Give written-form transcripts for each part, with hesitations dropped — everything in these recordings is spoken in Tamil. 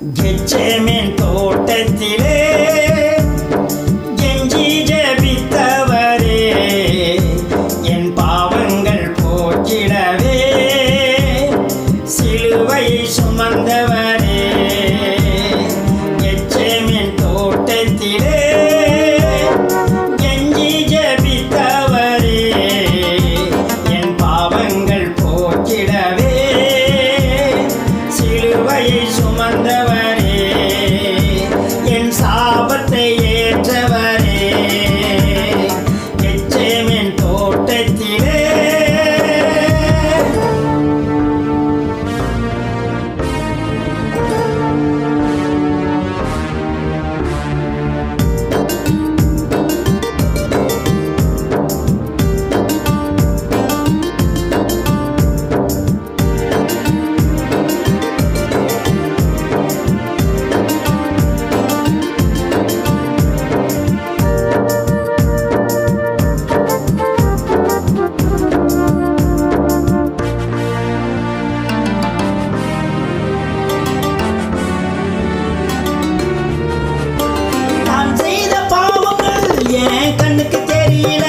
கெச்சேமேன் தோட்டத்திலே கெஞ்சி ஜெபித்தவரே, என் பாவங்கள் போக்கிடவே சிலுவையை சுமந்தவரே. கெச்சேமேன் தோட்டத்திலே கெஞ்சி ஜெபித்தவரே, என் பாவங்கள் போக்கிடவே சிலுவையை சுமந்தவரே, என் சாபத்தை ஏற்றவரே. கெச்சேமேன் தோட்டத்திலே என் கண்ணுக்கு தெரியல,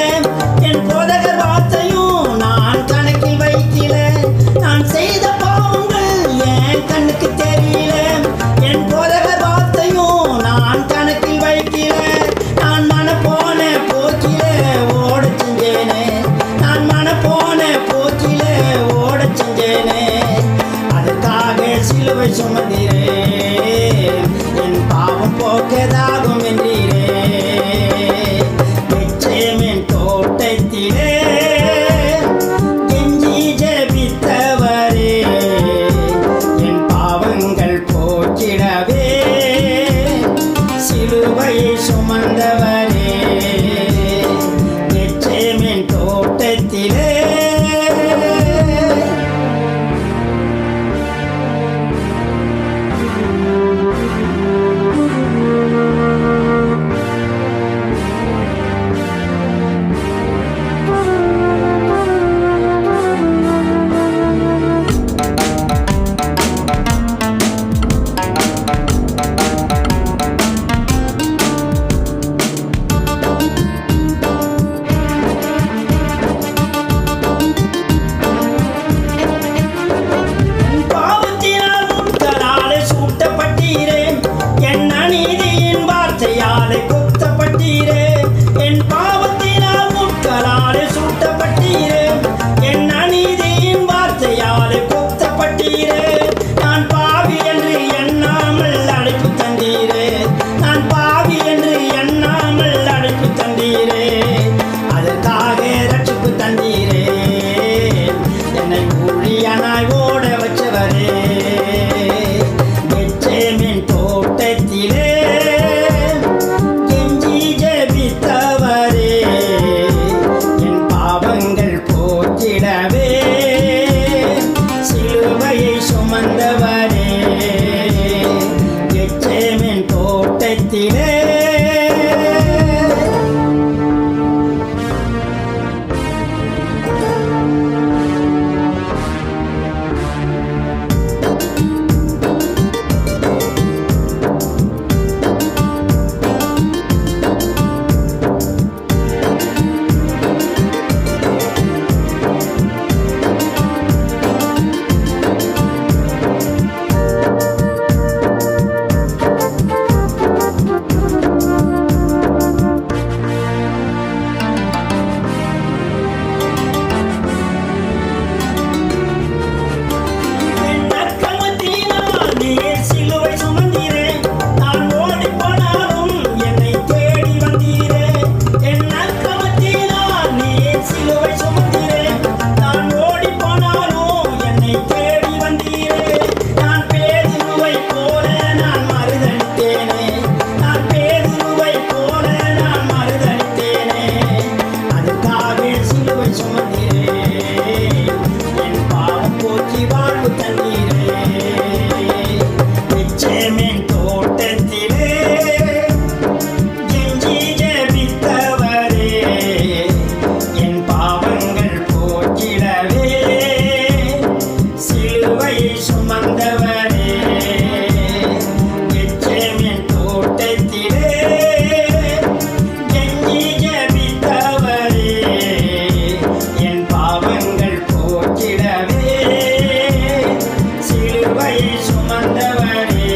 என் போதகர் வார்த்தையும் நான் கணக்கில் வைக்கல. நான் செய்த பாவங்கள் என் கண்ணுக்கு தெரியல, என் போதகர் வார்த்தையும் நான் கணக்கில் வைக்கல. நான் மனப்போன போக்கில ஓட செஞ்சேனே, நான் மனப்போன போக்கில ஓட செஞ்சேனே. அதுக்காக சிலுவை சுமந்தீரே, என் பாவம் போக்கதாகும் என்றீரே. கெச்சேமேன் தோட்டத்திலே கெஞ்சி ஜெபித்தவரே, என் பாவங்கள் போக்கிடவே சிலுவையை சுமந்தவரே. கெச்சேமேன் தோட்டத்திலே குத்தப்பட்டீரே, என் பாவத்தினால் முட்களாலே சூட்டப்பட்டீரே, என் அநீதியின் வார்த்தையாலே குத்தப்பட்டீரே. நான் பாவி என்று எண்ணாமல் அழைப்பு தந்தீரே, நான் பாவி என்று எண்ணாமல் அழைப்பு தந்தீரே. அதற்காக ரட்சிப்பு தந்தீரே, என்னை ஊழியனாய் ஓட வச்சவரே. கெச்சேமேன் தோட்டத்திலே சிலுவையை சுமந்தவரே. கெச்சேமேன் தோட்டத்திலே சுமந்தவரே சுமந்தவரே